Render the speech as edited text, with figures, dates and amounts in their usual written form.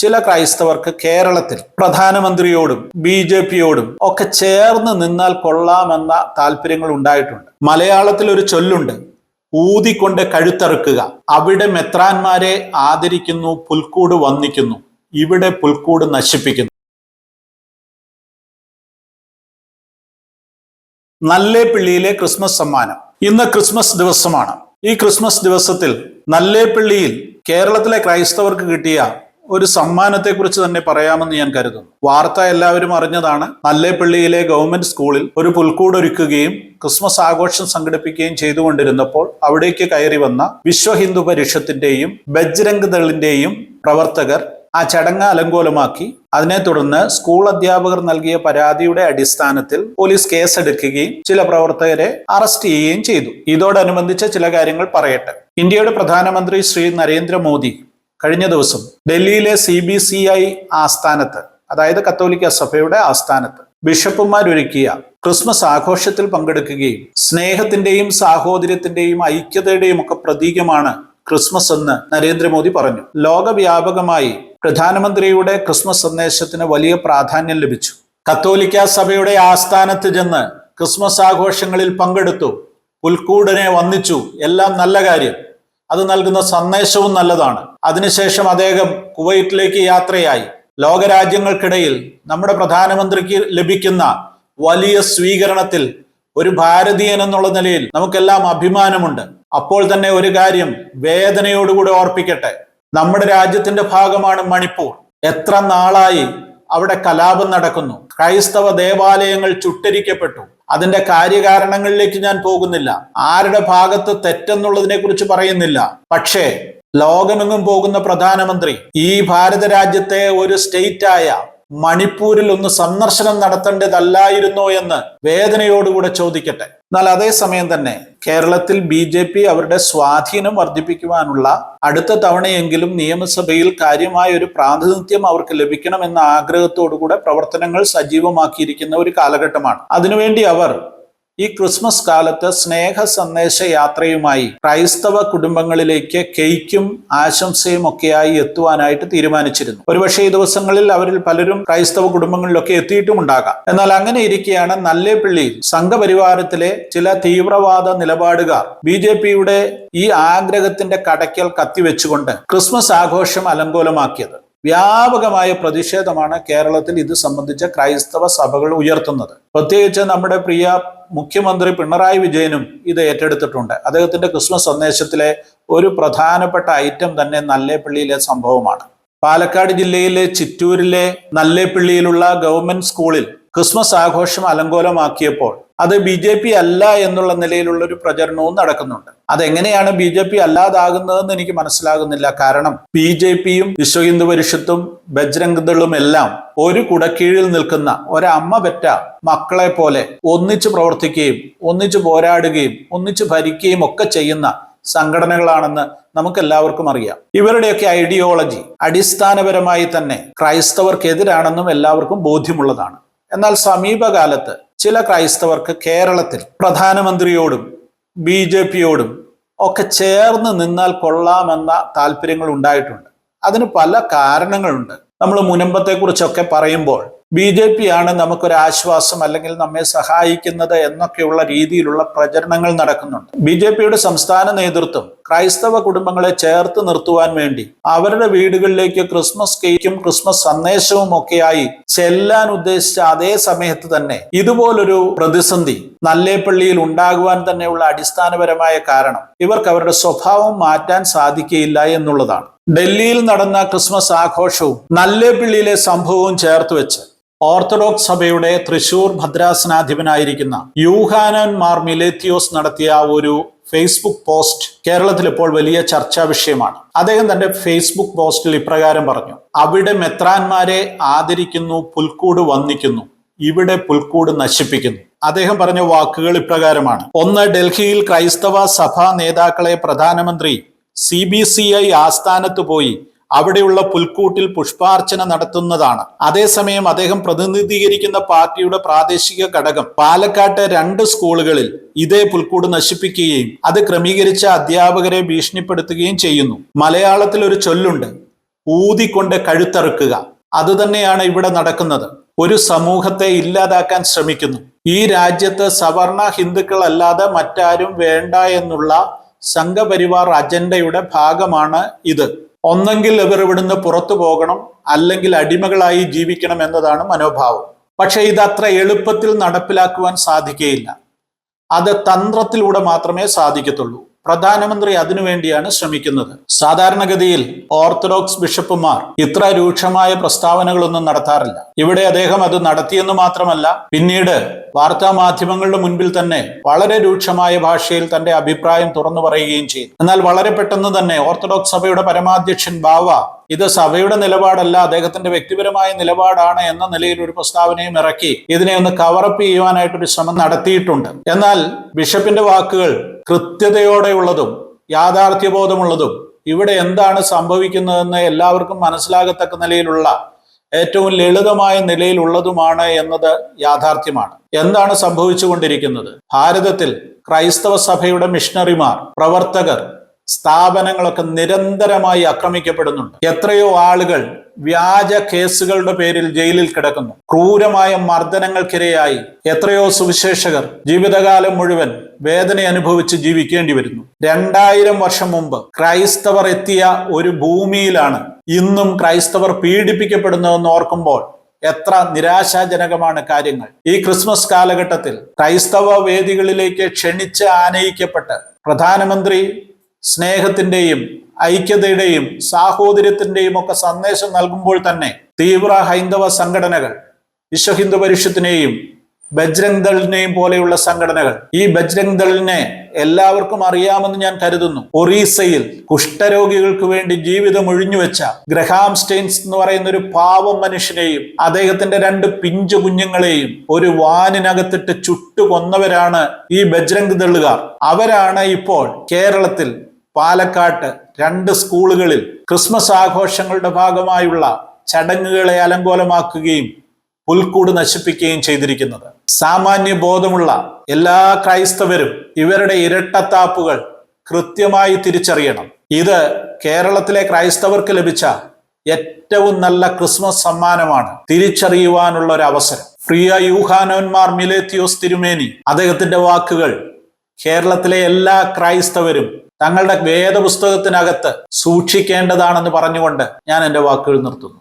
ചില ക്രൈസ്തവർക്ക് കേരളത്തിൽ പ്രധാനമന്ത്രിയോടും BJPയോടും ഒക്കെ ചേർന്ന് നിന്നാൽ കൊള്ളാമെന്ന താല്പര്യങ്ങൾ ഉണ്ടായിട്ടുണ്ട്. മലയാളത്തിൽ ഒരു ചൊല്ലുണ്ട്, ഊതിക്കൊണ്ട് കഴുത്തറുക്കുക. അവിടെ മെത്രാന്മാരെ ആദരിക്കുന്നു, പുൽക്കൂട് വന്ദിക്കുന്നു. ഇവിടെ പുൽക്കൂട് നശിപ്പിക്കുന്നു. നല്ലേപ്പിള്ളിയിലെ ക്രിസ്മസ് സമ്മാനം. ഇന്ന് ക്രിസ്മസ് ദിവസമാണ്. ഈ ക്രിസ്മസ് ദിവസത്തിൽ നല്ലേപ്പിള്ളിയിൽ കേരളത്തിലെ ക്രൈസ്തവർക്ക് കിട്ടിയ ഒരു സമ്മാനത്തെക്കുറിച്ച് തന്നെ പറയാമെന്ന് ഞാൻ കരുതുന്നു. വാർത്ത എല്ലാവരും അറിഞ്ഞതാണ്. നല്ലേപ്പിള്ളിയിലെ ഗവൺമെന്റ് സ്കൂളിൽ ഒരു പുൽക്കൂട് ഒരുക്കുകയും ക്രിസ്മസ് ആഘോഷം സംഘടിപ്പിക്കുകയും ചെയ്തുകൊണ്ടിരുന്നപ്പോൾ അവിടേക്ക് കയറി വന്ന വിശ്വ ഹിന്ദു പരിഷത്തിന്റെയും ബജ്രംഗ് ദളിന്റെയും പ്രവർത്തകർ ആ ചടങ്ങ് അലങ്കോലമാക്കി. അതിനെ തുടർന്ന് സ്കൂൾ അധ്യാപകർ നൽകിയ പരാതിയുടെ അടിസ്ഥാനത്തിൽ പോലീസ് കേസെടുക്കുകയും ചില പ്രവർത്തകരെ അറസ്റ്റ് ചെയ്യുകയും ചെയ്തു. ഇതോടനുബന്ധിച്ച് ചില കാര്യങ്ങൾ പറയട്ടെ. ഇന്ത്യയുടെ പ്രധാനമന്ത്രി ശ്രീ നരേന്ദ്രമോദി കഴിഞ്ഞ ദിവസം ഡൽഹിയിലെ CBCI ആസ്ഥാനത്ത്, അതായത് കത്തോലിക്ക സഭയുടെ ആസ്ഥാനത്ത് ബിഷപ്പുമാരൊരുക്കിയ ക്രിസ്മസ് ആഘോഷത്തിൽ പങ്കെടുക്കുകയും സ്നേഹത്തിന്റെയും സാഹോദര്യത്തിന്റെയും ഐക്യതയുടെയും ഒക്കെ പ്രതീകമാണ് ക്രിസ്മസ് എന്ന് നരേന്ദ്രമോദി പറഞ്ഞു. ലോകവ്യാപകമായി പ്രധാനമന്ത്രിയുടെ ക്രിസ്മസ് സന്ദേശത്തിന് വലിയ പ്രാധാന്യം ലഭിച്ചു. കത്തോലിക്ക സഭയുടെ ആസ്ഥാനത്ത് ചെന്ന് ക്രിസ്മസ് ആഘോഷങ്ങളിൽ പങ്കെടുത്തു, പുൽക്കൂടിനെ വന്ദിച്ചു. എല്ലാം നല്ല കാര്യം. അത് നൽകുന്ന സന്ദേശവും നല്ലതാണ്. അതിനുശേഷം അദ്ദേഹം കുവൈറ്റിലേക്ക് യാത്രയായി. ലോകരാജ്യങ്ങൾക്കിടയിൽ നമ്മുടെ പ്രധാനമന്ത്രിക്ക് ലഭിക്കുന്ന വലിയ സ്വീകരണത്തിൽ ഒരു ഭാരതീയൻ എന്നുള്ള നിലയിൽ നമുക്കെല്ലാം അഭിമാനമുണ്ട്. അപ്പോൾ തന്നെ ഒരു കാര്യം വേദനയോടുകൂടി ഓർപ്പിക്കട്ടെ. നമ്മുടെ രാജ്യത്തിന്റെ ഭാഗമാണ് മണിപ്പൂർ. എത്ര നാളായി അവിടെ കലാപം നടക്കുന്നു. ക്രൈസ്തവ ദേവാലയങ്ങൾ ചുട്ടരിക്കപ്പെട്ടു. അതിന്റെ കാര്യകാരണങ്ങളിലേക്ക് ഞാൻ പോകുന്നില്ല. ആരുടെ ഭാഗത്ത് തെറ്റെന്നുള്ളതിനെ കുറിച്ച് പറയുന്നില്ല. പക്ഷേ ലോകമെങ്ങും പോകുന്ന പ്രധാനമന്ത്രി ഈ ഭാരത രാജ്യത്തെ ഒരു സ്റ്റേറ്റായ മണിപ്പൂരിൽ ഒന്ന് സന്ദർശനം നടത്തേണ്ടതല്ലായിരുന്നോ എന്ന് വേദനയോടുകൂടെ ചോദിക്കട്ടെ. എന്നാൽ അതേസമയം തന്നെ കേരളത്തിൽ BJP അവരുടെ സ്വാധീനം വർദ്ധിപ്പിക്കുവാനുള്ള അടുത്ത തവണയെങ്കിലും നിയമസഭയിൽ കാര്യമായ ഒരു പ്രാതിനിധ്യം അവർക്ക് ലഭിക്കണമെന്ന ആഗ്രഹത്തോടുകൂടെ പ്രവർത്തനങ്ങൾ സജീവമാക്കിയിരിക്കുന്ന ഒരു കാലഘട്ടമാണ്. അതിനുവേണ്ടി അവർ ഈ ക്രിസ്മസ് കാലത്ത് സ്നേഹ സന്ദേശ യാത്രയുമായി ക്രൈസ്തവ കുടുംബങ്ങളിലേക്ക് കേക്കും ആശംസയും ഒക്കെയായി എത്തുവാനായിട്ട് തീരുമാനിച്ചിരുന്നു. ഒരുപക്ഷെ ഈ ദിവസങ്ങളിൽ അവരിൽ പലരും ക്രൈസ്തവ കുടുംബങ്ങളിലൊക്കെ എത്തിയിട്ടുമുണ്ടാകാം. എന്നാൽ അങ്ങനെ ഇരിക്കെയാണ് നല്ലേപ്പിള്ളിയിൽ സംഘപരിവാരത്തിലെ ചില തീവ്രവാദ നിലപാടുകാർ BJPയുടെ ഈ ആഗ്രഹത്തിന്റെ കടയ്ക്കൽ കത്തിവെച്ചുകൊണ്ട് ക്രിസ്മസ് ആഘോഷം അലങ്കോലമാക്കിയത്. വ്യാപകമായ പ്രതിഷേധമാണ് കേരളത്തിൽ ഇത് സംബന്ധിച്ച ക്രൈസ്തവ സഭകൾ ഉയർത്തുന്നത്. പ്രത്യേകിച്ച് നമ്മുടെ പ്രിയ മുഖ്യമന്ത്രി പിണറായി വിജയനും ഇത് ഏറ്റെടുത്തിട്ടുണ്ട്. അദ്ദേഹത്തിന്റെ ക്രിസ്മസ് സന്ദേശത്തിലെ ഒരു പ്രധാനപ്പെട്ട ഐറ്റം തന്നെ നല്ലേപ്പിള്ളിയിലെ സംഭവമാണ്. പാലക്കാട് ജില്ലയിലെ ചിറ്റൂരിലെ നല്ലേപ്പിള്ളിയിലുള്ള ഗവൺമെന്റ് സ്കൂളിൽ ക്രിസ്മസ് ആഘോഷം അലങ്കോലമാക്കിയപ്പോൾ അത് BJP അല്ല എന്നുള്ള നിലയിലുള്ള ഒരു പ്രചരണവും നടക്കുന്നുണ്ട്. അതെങ്ങനെയാണ് BJP അല്ലാതാകുന്നതെന്ന് എനിക്ക് മനസ്സിലാകുന്നില്ല. കാരണം BJPയും വിശ്വ ഹിന്ദു പരിഷത്തും ബജ്രംഗ് ദളും എല്ലാം ഒരു കുടക്കീഴിൽ നിൽക്കുന്ന ഒരമ്മ പെറ്റ മക്കളെ പോലെ ഒന്നിച്ചു പ്രവർത്തിക്കുകയും ഒന്നിച്ചു പോരാടുകയും ഒന്നിച്ചു ഭരിക്കുകയും ഒക്കെ ചെയ്യുന്ന സംഘടനകളാണെന്ന് നമുക്കെല്ലാവർക്കും അറിയാം. ഇവരുടെയൊക്കെ ഐഡിയോളജി അടിസ്ഥാനപരമായി തന്നെ ക്രൈസ്തവർക്കെതിരാണെന്നും എല്ലാവർക്കും ബോധ്യമുള്ളതാണ്. എന്നാൽ സമീപകാലത്ത് ചില ക്രൈസ്തവർക്ക് കേരളത്തിൽ പ്രധാനമന്ത്രിയോടും BJPയോടും ഒക്കെ ചേർന്ന് നിന്നാൽ കൊള്ളാമെന്ന താല്പര്യങ്ങൾ ഉണ്ടായിട്ടുണ്ട്. അതിന് പല കാരണങ്ങളുണ്ട്. നമ്മൾ മുനമ്പത്തെക്കുറിച്ചൊക്കെ പറയുമ്പോൾ BJPയാണ് നമുക്കൊരാശ്വാസം അല്ലെങ്കിൽ നമ്മെ സഹായിക്കുന്നത് എന്നൊക്കെയുള്ള രീതിയിലുള്ള പ്രചരണങ്ങൾ നടക്കുന്നുണ്ട്. BJPയുടെ സംസ്ഥാന നേതൃത്വം ക്രൈസ്തവ കുടുംബങ്ങളെ ചേർത്ത് നിർത്തുവാൻ വേണ്ടി അവരുടെ വീടുകളിലേക്ക് ക്രിസ്മസ് കേക്കും ക്രിസ്മസ് സന്ദേശവും ഒക്കെയായി ചെല്ലാൻ ഉദ്ദേശിച്ച അതേ സമയത്ത് തന്നെ ഇതുപോലൊരു പ്രതിസന്ധി നല്ലേപ്പിള്ളിയിൽ ഉണ്ടാകുവാൻ തന്നെയുള്ള അടിസ്ഥാനപരമായ കാരണം ഇവർക്ക് അവരുടെ സ്വഭാവം മാറ്റാൻ സാധിക്കുകയില്ല എന്നുള്ളതാണ്. ഡൽഹിയിൽ നടന്ന ക്രിസ്മസ് ആഘോഷവും നല്ലേപ്പിള്ളിയിലെ സംഭവവും ചേർത്ത് വെച്ച് ഓർത്തഡോക്സ് സഭയുടെ തൃശൂർ ഭദ്രാസനാധിപനായിരിക്കുന്ന യൂഹാനൻ മാർ മിലേത്തിയോസ് നടത്തിയ ഒരു ഫേസ്ബുക്ക് പോസ്റ്റ് കേരളത്തിൽ ഇപ്പോൾ വലിയ ചർച്ചാ വിഷയമാണ്. അദ്ദേഹം തന്റെ ഫേസ്ബുക്ക് പോസ്റ്റിൽ ഇപ്രകാരം പറഞ്ഞു: അവിടെ മെത്രാന്മാരെ ആദരിക്കുന്നു, പുൽക്കൂട് വന്ദിക്കുന്നു, ഇവിടെ പുൽക്കൂട് നശിപ്പിക്കുന്നു. അദ്ദേഹം പറഞ്ഞ വാക്കുകൾ ഇപ്രകാരമാണ്: 1. ഡൽഹിയിൽ ക്രൈസ്തവ സഭാ നേതാക്കളെ പ്രധാനമന്ത്രി CBCI ആസ്ഥാനത്ത് പോയി അവിടെയുള്ള പുൽക്കൂട്ടിൽ പുഷ്പാർച്ചന നടത്തുന്നതാണ്. അതേസമയം അദ്ദേഹം പ്രതിനിധീകരിക്കുന്ന പാർട്ടിയുടെ പ്രാദേശിക ഘടകം പാലക്കാട്ടെ 2 സ്കൂളുകളിൽ ഇതേ പുൽക്കൂട് നശിപ്പിക്കുകയും അത് ക്രമീകരിച്ച അധ്യാപകരെ ഭീഷണിപ്പെടുത്തുകയും ചെയ്യുന്നു. മലയാളത്തിൽ ഒരു ചൊല്ലുണ്ട്, ഊതിക്കൊണ്ട് കഴുത്തറുക്കുക. അതുതന്നെയാണ് ഇവിടെ നടക്കുന്നത്. ഒരു സമൂഹത്തെ ഇല്ലാതാക്കാൻ ശ്രമിക്കുന്നു. ഈ രാജ്യത്ത് സവർണ ഹിന്ദുക്കളല്ലാതെ മറ്റാരും വേണ്ട എന്നുള്ള സംഘപരിവാർ അജണ്ടയുടെ ഭാഗമാണ് ഇത്. ഒന്നെങ്കിൽ ഇവർ ഇവിടുന്ന് പുറത്തു പോകണം, അല്ലെങ്കിൽ അടിമകളായി ജീവിക്കണം എന്നതാണ് മനോഭാവം. പക്ഷെ ഇത് അത്ര എളുപ്പത്തിൽ നടപ്പിലാക്കുവാൻ സാധിക്കുകയില്ല. അത് തന്ത്രത്തിലൂടെ മാത്രമേ സാധിക്കത്തുള്ളൂ. പ്രധാനമന്ത്രി അതിനുവേണ്ടിയാണ് ശ്രമിക്കുന്നത്. സാധാരണഗതിയിൽ ഓർത്തഡോക്സ് ബിഷപ്പുമാർ ഇത്ര രൂക്ഷമായ പ്രസ്താവനകളൊന്നും നടത്താറില്ല. ഇവിടെ അദ്ദേഹം അത് നടത്തിയെന്ന് മാത്രമല്ല, പിന്നീട് വാർത്താ മാധ്യമങ്ങളുടെ മുൻപിൽ തന്നെ വളരെ രൂക്ഷമായ ഭാഷയിൽ തന്റെ അഭിപ്രായം തുറന്നു പറയുകയും ചെയ്തു. എന്നാൽ വളരെ പെട്ടെന്ന് തന്നെ ഓർത്തഡോക്സ് സഭയുടെ പരമാധ്യക്ഷൻ ബാവ ഇത് സഭയുടെ നിലപാടല്ല, അദ്ദേഹത്തിന്റെ വ്യക്തിപരമായ നിലപാടാണ് എന്ന നിലയിൽ ഒരു പ്രസ്താവനയും ഇറക്കി ഇതിനെ ഒന്ന് കവറപ്പ് ചെയ്യുവാനായിട്ടൊരു ശ്രമം നടത്തിയിട്ടുണ്ട്. എന്നാൽ ബിഷപ്പിന്റെ വാക്കുകൾ കൃത്യതയോടെയുള്ളതും യാഥാർത്ഥ്യബോധമുള്ളതും ഇവിടെ എന്താണ് സംഭവിക്കുന്നതെന്ന് എല്ലാവർക്കും മനസ്സിലാകത്തക്ക നിലയിലുള്ള ഏറ്റവും ലളിതമായ നിലയിലുള്ളതുമാണ് എന്നത് യാഥാർത്ഥ്യമാണ്. എന്താണ് സംഭവിച്ചുകൊണ്ടിരിക്കുന്നത്? ഭാരതത്തിൽ ക്രൈസ്തവ സഭയുടെ മിഷണറിമാർ, പ്രവർത്തകർ, സ്ഥാപനങ്ങളൊക്കെ നിരന്തരമായി ആക്രമിക്കപ്പെടുന്നുണ്ട്. എത്രയോ ആളുകൾ വ്യാജ കേസുകളുടെ പേരിൽ ജയിലിൽ കിടക്കുന്നു. ക്രൂരമായ മർദ്ദനങ്ങൾക്കിരയായി എത്രയോ സുവിശേഷകർ ജീവിതകാലം മുഴുവൻ വേദന അനുഭവിച്ച് ജീവിക്കേണ്ടി വരുന്നു. 2000 വർഷം മുമ്പ് ക്രൈസ്തവർ എത്തിയ ഒരു ഭൂമിയിലാണ് ഇന്നും ക്രൈസ്തവർ പീഡിപ്പിക്കപ്പെടുന്നതെന്ന് ഓർക്കുമ്പോൾ എത്ര നിരാശാജനകമാണ് കാര്യങ്ങൾ. ഈ ക്രിസ്മസ് കാലഘട്ടത്തിൽ ക്രൈസ്തവ വേദികളിലേക്ക് ക്ഷണിച്ച് ആനയിക്കപ്പെട്ട് പ്രധാനമന്ത്രി സ്നേഹത്തിന്റെയും ഐക്യതയുടെയും സാഹോദര്യത്തിന്റെയും ഒക്കെ സന്ദേശം നൽകുമ്പോൾ തന്നെ തീവ്ര ഹൈന്ദവ സംഘടനകൾ, വിശ്വ ഹിന്ദു പരിഷത്തിനെയും ബജ്രംഗ് ദളിനെയും പോലെയുള്ള സംഘടനകൾ, ഈ ബജ്രംഗ് ദളിനെ എല്ലാവർക്കും അറിയാമെന്ന് ഞാൻ കരുതുന്നു. ഒറീസയിൽ കുഷ്ഠരോഗികൾക്ക് വേണ്ടി ജീവിതം ഒഴിഞ്ഞുവെച്ച ഗ്രഹാം സ്റ്റെയിൻസ് എന്ന് പറയുന്ന ഒരു പാവം മനുഷ്യനെയും അദ്ദേഹത്തിന്റെ 2 പിഞ്ചു കുഞ്ഞുങ്ങളെയും ഒരു വാനിനകത്തിട്ട് ചുട്ടുകൊന്നവരാണ് ഈ ബജ്രംഗ് ദളുകാർ. അവരാണ് ഇപ്പോൾ കേരളത്തിൽ പാലക്കാട്ട് 2 സ്കൂളുകളിൽ ക്രിസ്മസ് ആഘോഷങ്ങളുടെ ഭാഗമായുള്ള ചടങ്ങുകളെ അലങ്കോലമാക്കുകയും പുൽക്കൂട് നശിപ്പിക്കുകയും ചെയ്തിരിക്കുന്നത്. സാമാന്യ ബോധമുള്ള എല്ലാ ക്രൈസ്തവരും ഇവരുടെ ഇരട്ടത്താപ്പുകൾ കൃത്യമായി തിരിച്ചറിയണം. ഇത് കേരളത്തിലെ ക്രൈസ്തവർക്ക് ലഭിച്ച ഏറ്റവും നല്ല ക്രിസ്മസ് സമ്മാനമാണ്, തിരിച്ചറിയുവാനുള്ള ഒരു അവസരം. പ്രിയ യൂഹാനോന്മാർ മിലേത്തിയോസ് തിരുമേനി അദ്ദേഹത്തിന്റെ വാക്കുകൾ കേരളത്തിലെ എല്ലാ ക്രൈസ്തവരും തങ്ങളുടെ വേദപുസ്തകത്തിനകത്ത് സൂക്ഷിക്കേണ്ടതാണെന്ന് പറഞ്ഞുകൊണ്ട് ഞാൻ എൻ്റെ വാക്കുകൾ നിർത്തുന്നു.